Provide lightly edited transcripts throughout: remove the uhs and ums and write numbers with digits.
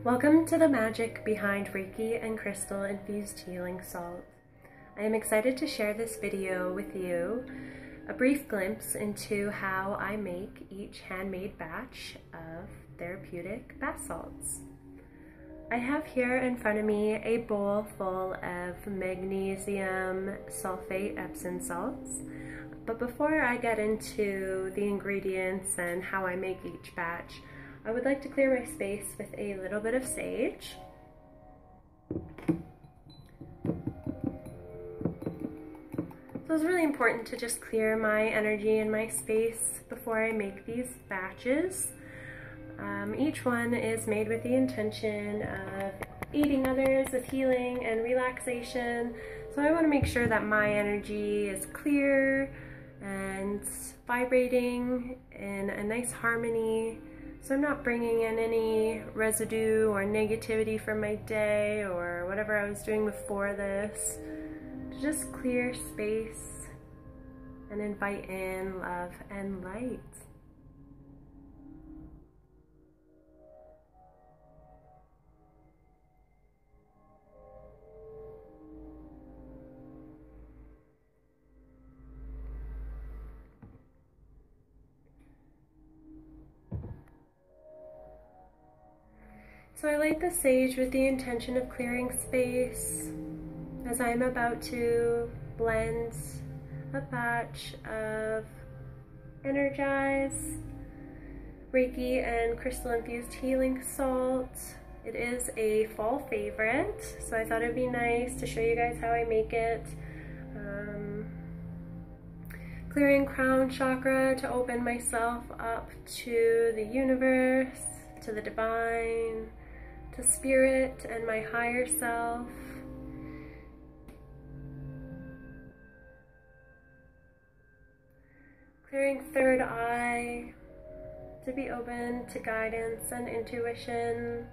Welcome to the magic behind Reiki and crystal infused healing salt. I am excited to share this video with you, a brief glimpse into how I make each handmade batch of therapeutic bath salts. I have here in front of me a bowl full of magnesium sulfate Epsom salts. But before I get into the ingredients and how I make each batch, I would like to clear my space with a little bit of sage. So it's really important to just clear my energy and my space before I make these batches. Each one is made with the intention of aiding others with healing and relaxation. So I want to make sure that my energy is clear and vibrating in a nice harmony. So I'm not bringing in any residue or negativity from my day or whatever I was doing before this. To just clear space and invite in love and light. So I light the sage with the intention of clearing space as I am about to blend a batch of Energize Reiki and crystal infused healing salt. It is a fall favorite, so I thought it'd be nice to show you guys how I make it. Clearing crown chakra to open myself up to the universe, to the divine, to spirit and my higher self. Clearing third eye to be open to guidance and intuition,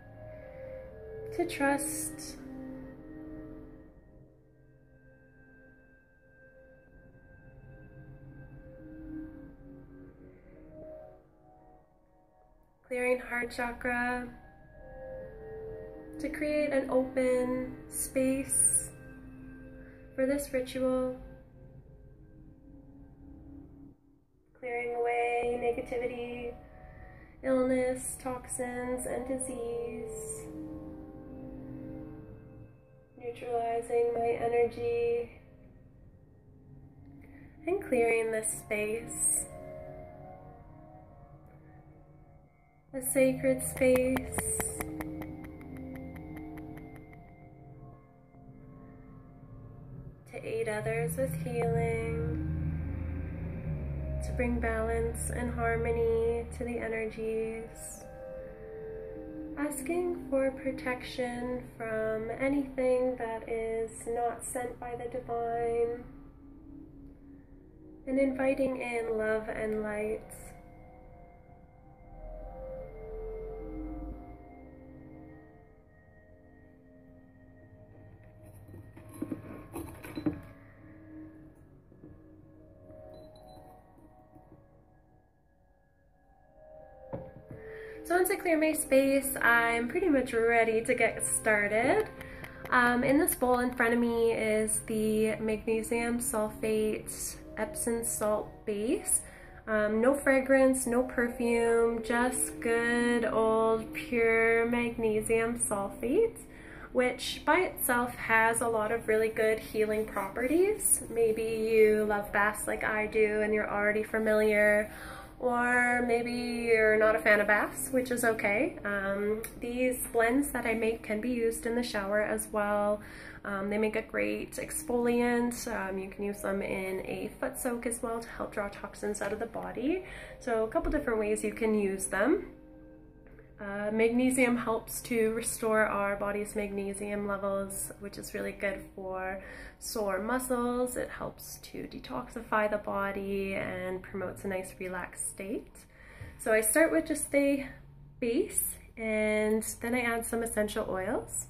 to trust. Clearing heart chakra to create an open space for this ritual. Clearing away negativity, illness, toxins, and disease. Neutralizing my energy and clearing this space. A sacred space to aid others with healing, to bring balance and harmony to the energies, asking for protection from anything that is not sent by the divine, and inviting in love and light. So once I clear my space, I'm pretty much ready to get started. In this bowl in front of me is the magnesium sulfate Epsom salt base. No fragrance, no perfume, just good old pure magnesium sulfate, which by itself has a lot of really good healing properties. Maybe you love baths like I do and you're already familiar, or maybe you're not a fan of baths, which is okay. These blends that I make can be used in the shower as well. They make a great exfoliant. You can use them in a foot soak as well to help draw toxins out of the body. So a couple different ways you can use them. Magnesium helps to restore our body's magnesium levels, which is really good for sore muscles. It helps to detoxify the body and promotes a nice relaxed state. So I start with just the base and then I add some essential oils.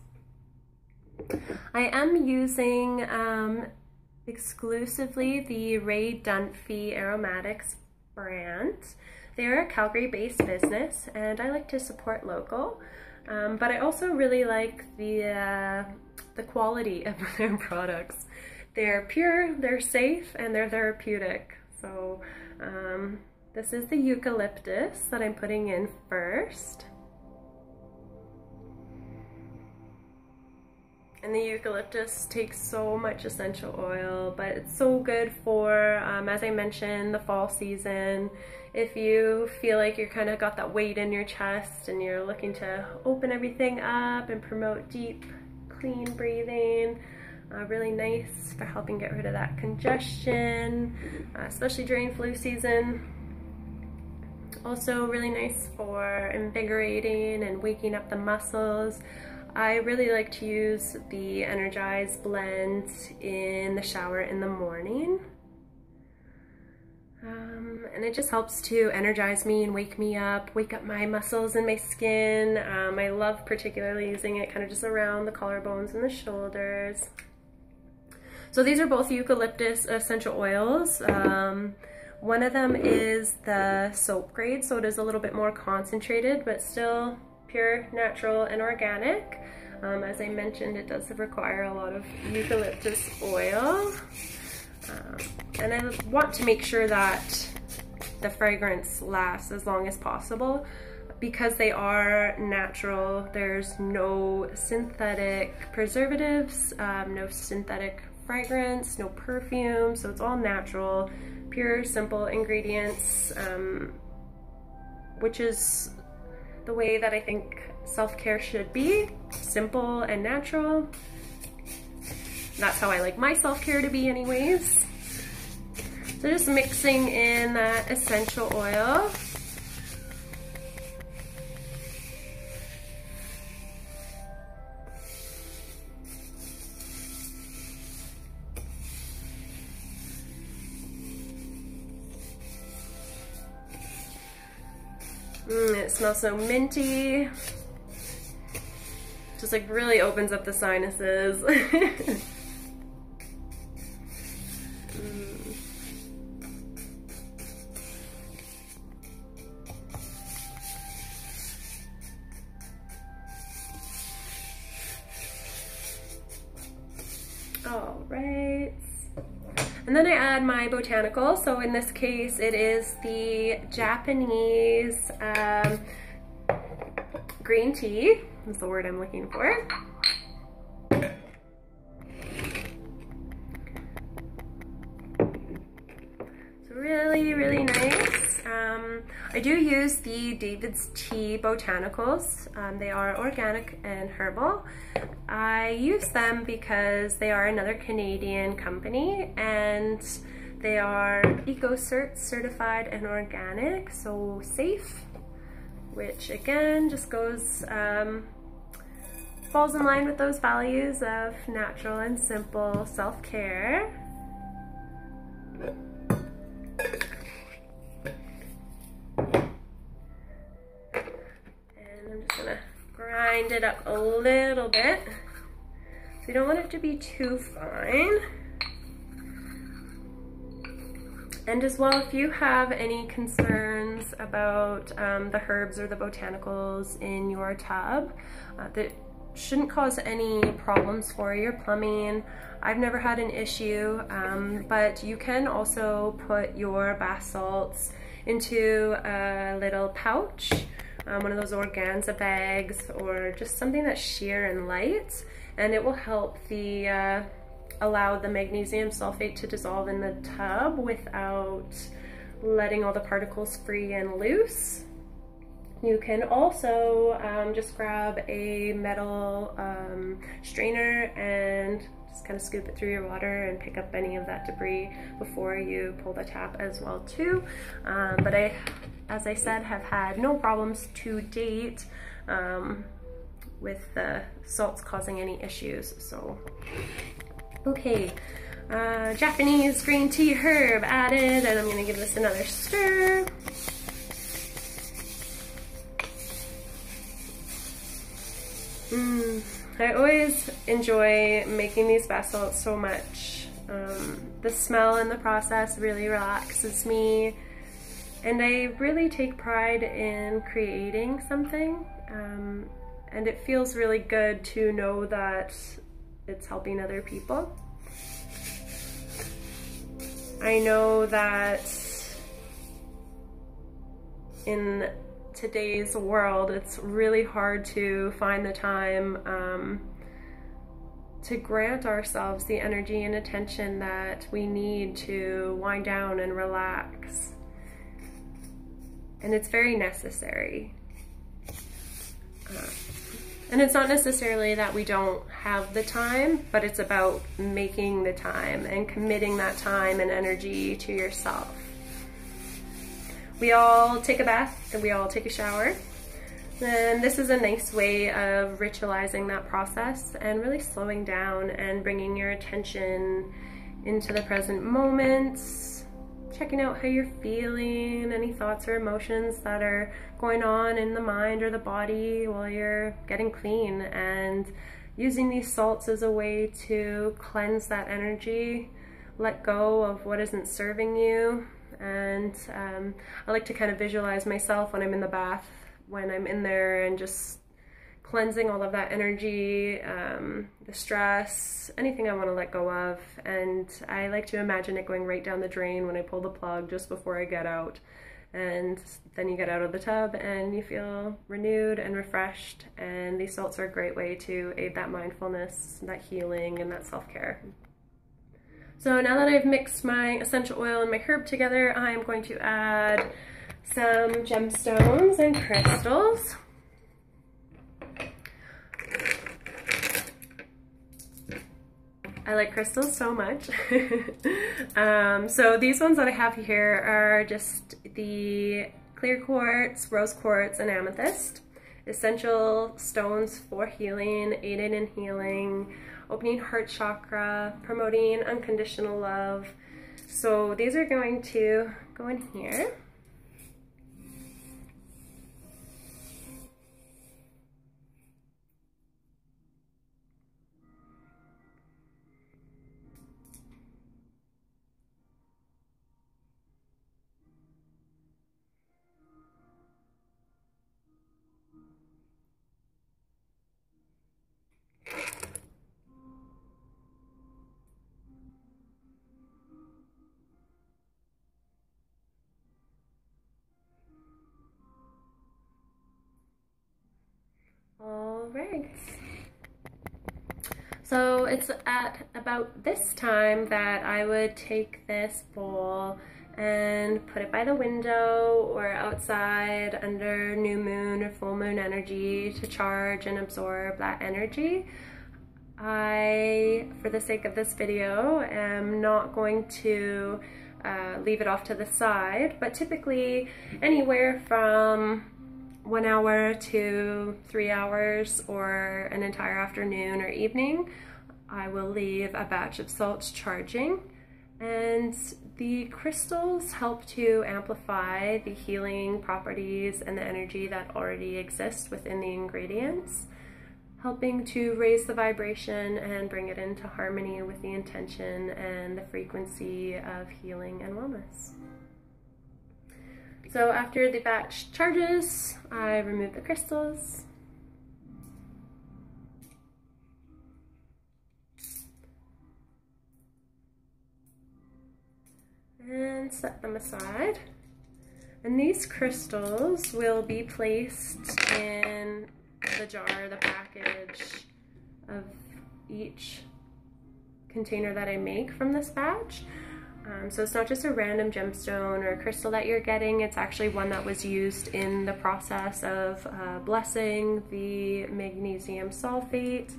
I am using exclusively the Ray Dunphy Aromatics brand. They're a Calgary-based business, and I like to support local. But I also really like the quality of their products. They're pure, they're safe, and they're therapeutic. So this is the eucalyptus that I'm putting in first. And the eucalyptus takes so much essential oil, but it's so good for, as I mentioned, the fall season. If you feel like you're kind of got that weight in your chest and you're looking to open everything up and promote deep, clean breathing, really nice for helping get rid of that congestion, especially during flu season. Also really nice for invigorating and waking up the muscles. I really like to use the Energize blend in the shower in the morning. And it just helps to energize me and wake me up, wake up my muscles and my skin. I love particularly using it kind of just around the collarbones and the shoulders. So these are both eucalyptus essential oils. One of them is the soap grade, so it is a little bit more concentrated, but still pure, natural, and organic. As I mentioned, it does require a lot of eucalyptus oil. And I want to make sure that the fragrance lasts as long as possible. Because they are natural, there's no synthetic preservatives, no synthetic fragrance, no perfume, so it's all natural, pure, simple ingredients, which is the way that I think self-care should be, simple and natural. That's how I like my self-care to be anyways. So just mixing in that essential oil. It smells so minty. Just like really opens up the sinuses. All right. And then I add my botanical. So in this case, it is the Japanese green tea. That's the word I'm looking for. It's really, really nice. I do use the David's Tea Botanicals. They are organic and herbal. I use them because they are another Canadian company and they are EcoCert certified and organic, so safe, which again just goes, falls in line with those values of natural and simple self-care. And I'm just gonna grind it up a little bit. So you don't want it to be too fine. And as well, if you have any concerns about the herbs or the botanicals in your tub, that shouldn't cause any problems for your plumbing. I've never had an issue, but you can also put your bath salts into a little pouch, one of those organza bags, or just something that's sheer and light, and it will help the allow the magnesium sulfate to dissolve in the tub without letting all the particles free and loose. You can also just grab a metal strainer and just kind of scoop it through your water and pick up any of that debris before you pull the tap as well too. But I, as I said, have had no problems to date with the salts causing any issues. So, okay, Japanese green tea herb added, and I'm gonna give this another stir. I always enjoy making these bath salts so much. The smell in the process really relaxes me, and I really take pride in creating something and it feels really good to know that it's helping other people. I know that in today's world, it's really hard to find the time to grant ourselves the energy and attention that we need to wind down and relax. And it's very necessary. And it's not necessarily that we don't have the time, but it's about making the time and committing that time and energy to yourself. We all take a bath and we all take a shower. And this is a nice way of ritualizing that process and really slowing down and bringing your attention into the present moments, checking out how you're feeling, any thoughts or emotions that are going on in the mind or the body while you're getting clean, and using these salts as a way to cleanse that energy, let go of what isn't serving you. And I like to kind of visualize myself when I'm in the bath, when I'm in there and just cleansing all of that energy, the stress, anything I want to let go of. And I like to imagine it going right down the drain when I pull the plug just before I get out. And then you get out of the tub and you feel renewed and refreshed. And these salts are a great way to aid that mindfulness, that healing, and that self-care. So now that I've mixed my essential oil and my herb together, I'm going to add some gemstones and crystals. I like crystals so much. So these ones that I have here are just the clear quartz, rose quartz, and amethyst. Essential stones for healing, aiding in healing, opening heart chakra, promoting unconditional love. So these are going to go in here. All right. So it's at about this time that I would take this bowl and put it by the window or outside under new moon or full moon energy to charge and absorb that energy. I, for the sake of this video, am not going to leave it off to the side, but typically anywhere from 1 hour to 3 hours or an entire afternoon or evening, I will leave a batch of salts charging. And the crystals help to amplify the healing properties and the energy that already exists within the ingredients, helping to raise the vibration and bring it into harmony with the intention and the frequency of healing and wellness. So after the batch charges, I remove the crystals. And set them aside. And these crystals will be placed in the jar, the package of each container that I make from this batch. So it's not just a random gemstone or a crystal that you're getting, it's actually one that was used in the process of blessing the magnesium sulfate.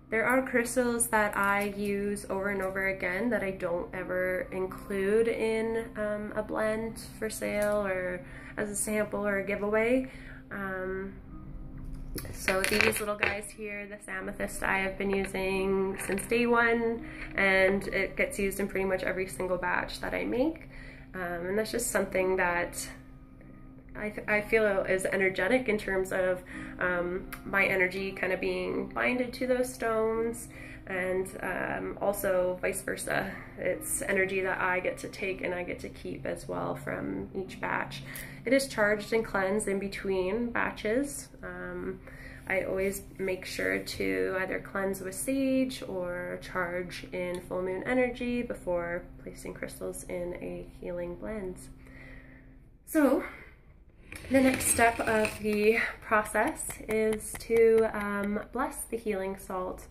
There are crystals that I use over and over again that I don't ever include in a blend for sale or as a sample or a giveaway. So these little guys here, this amethyst, I have been using since day one, and it gets used in pretty much every single batch that I make. And that's just something that I feel is energetic in terms of my energy kind of being binded to those stones, and also vice versa. It's energy that I get to take and I get to keep as well from each batch. It is charged and cleansed in between batches. I always make sure to either cleanse with sage or charge in full moon energy before placing crystals in a healing blend. So the next step of the process is to bless the healing salt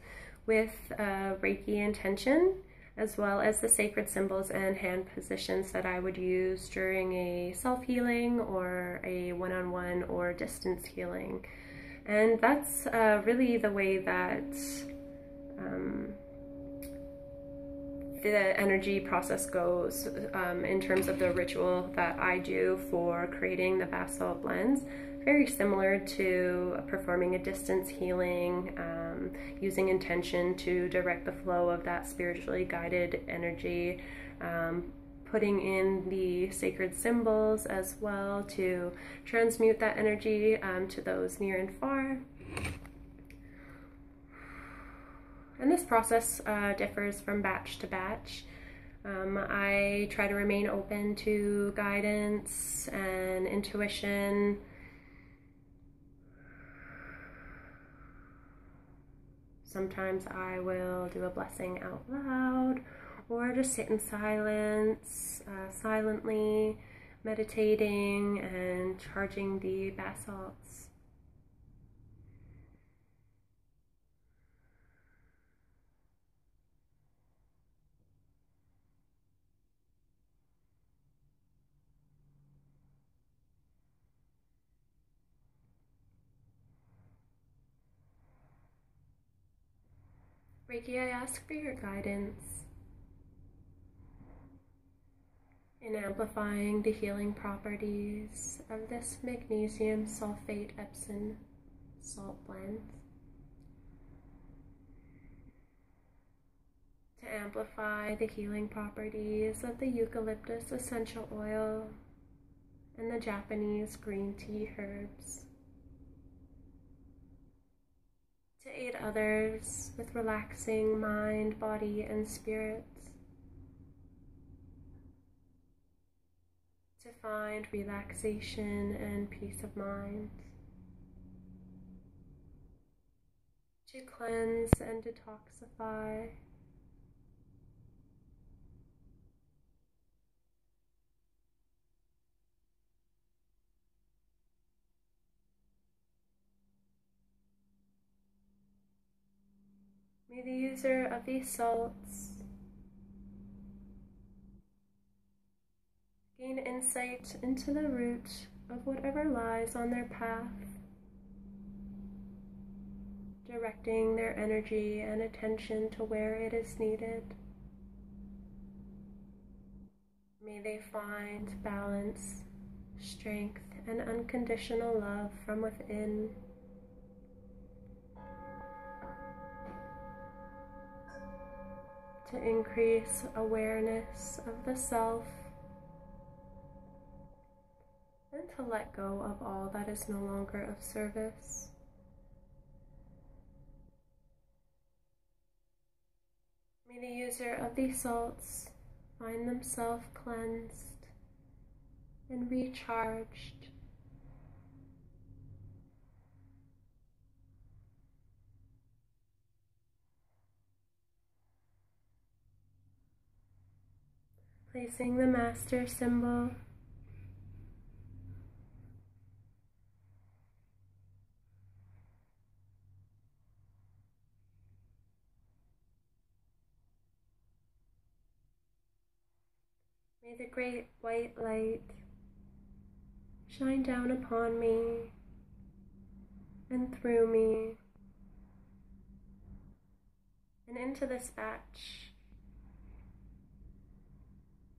with Reiki intention, as well as the sacred symbols and hand positions that I would use during a self-healing or a one-on-one or distance healing. And that's really the way that the energy process goes in terms of the ritual that I do for creating the bath salt blends. Very similar to performing a distance healing, using intention to direct the flow of that spiritually guided energy, putting in the sacred symbols as well to transmute that energy to those near and far. And this process differs from batch to batch. I try to remain open to guidance and intuition. Sometimes I will do a blessing out loud or just sit in silence, silently meditating and charging the bath salts. Reiki, I ask for your guidance in amplifying the healing properties of this magnesium sulfate Epsom salt blend, to amplify the healing properties of the eucalyptus essential oil and the Japanese green tea herbs, to aid others with relaxing mind, body, and spirit, to find relaxation and peace of mind, to cleanse and detoxify, may the user of these salts gain insight into the root of whatever lies on their path, directing their energy and attention to where it is needed. May they find balance, strength, and unconditional love from within. To increase awareness of the self and to let go of all that is no longer of service. May the user of these salts find themselves cleansed and recharged, placing the Master symbol may the great white light shine down upon me and through me and into this batch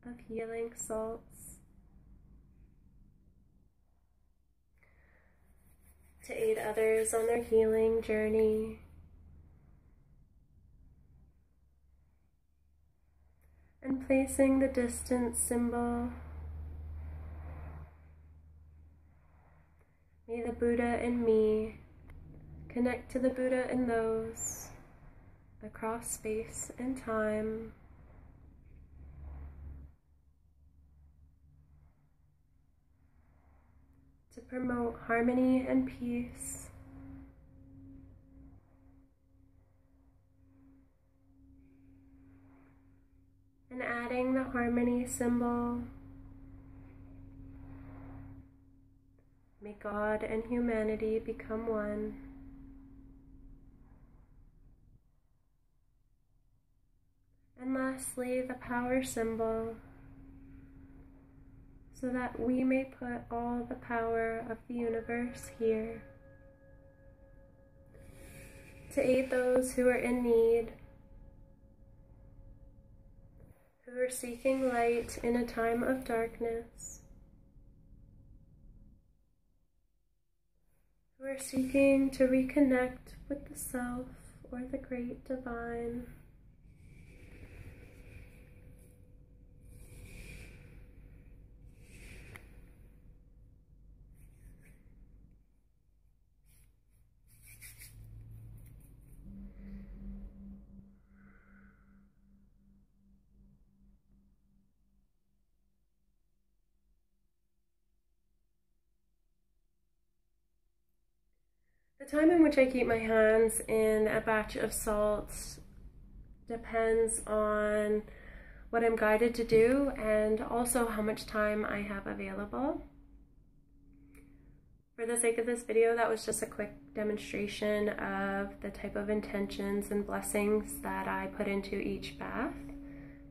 of healing salts to aid others on their healing journey. And placing the distance symbol, may the Buddha in me connect to the Buddha in those across space and time, to promote harmony and peace playing the harmony symbol. May God and humanity become one. And lastly, the power symbol, so that we may put all the power of the universe here to aid those who are in need, who are seeking light in a time of darkness, who are seeking to reconnect with the self or the great divine. The time in which I keep my hands in a batch of salts depends on what I'm guided to do and also how much time I have available. For the sake of this video, that was just a quick demonstration of the type of intentions and blessings that I put into each bath.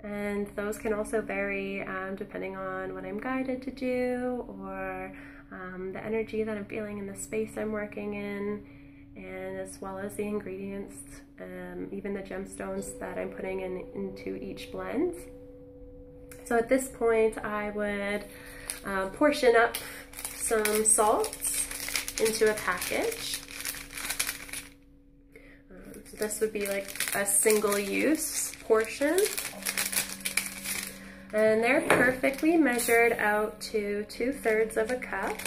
And those can also vary depending on what I'm guided to do, or the energy that I'm feeling in the space I'm working in, and as well as the ingredients, even the gemstones that I'm putting into each blend. So at this point I would portion up some salts into a package. So this would be like a single use portion. And they're perfectly measured out to 2/3 of a cup.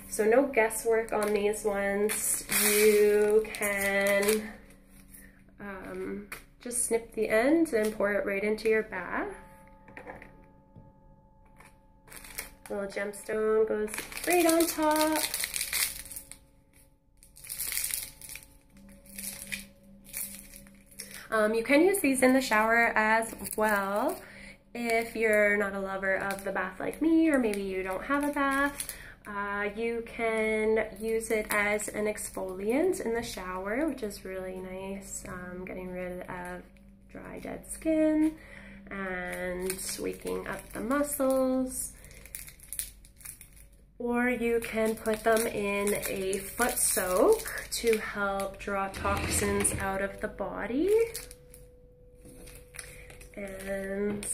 So no guesswork on these ones. You can just snip the end and pour it right into your bath. Little gemstone goes right on top. You can use these in the shower as well if you're not a lover of the bath like me, or maybe you don't have a bath. You can use it as an exfoliant in the shower, which is really nice, getting rid of dry, dead skin and waking up the muscles. Or you can put them in a foot soak to help draw toxins out of the body and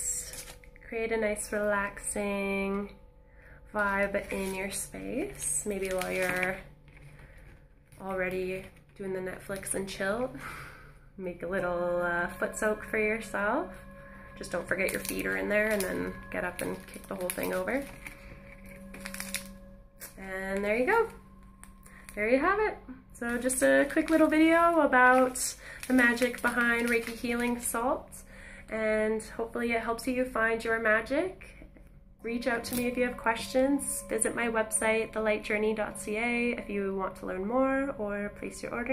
create a nice relaxing vibe in your space. Maybe while you're already doing the Netflix and chill, make a little foot soak for yourself. Just don't forget your feet are in there, and then get up and kick the whole thing over. And there you go. There you have it. So just a quick little video about the magic behind Reiki healing salts, and hopefully it helps you find your magic. Reach out to me if you have questions. Visit my website, thelightjourney.ca, if you want to learn more or place your order.